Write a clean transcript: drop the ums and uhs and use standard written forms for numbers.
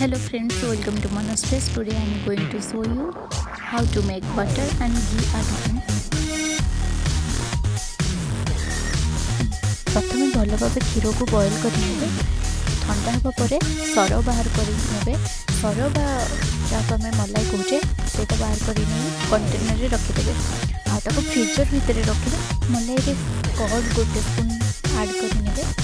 Hello friends, welcome to Monasteries. Today I am going to show you how to make butter and ghee at home. प्रथम भल भाव क्षीर को boil कर ठंडा हाँवा पर सर बाहर कर सर जहाँ आम मलाई कहे से बाहर कर कंटेनर रखिदे आक फ्रीजर भितर रखिए मलाई कर्ड गोटे स्पून आड कर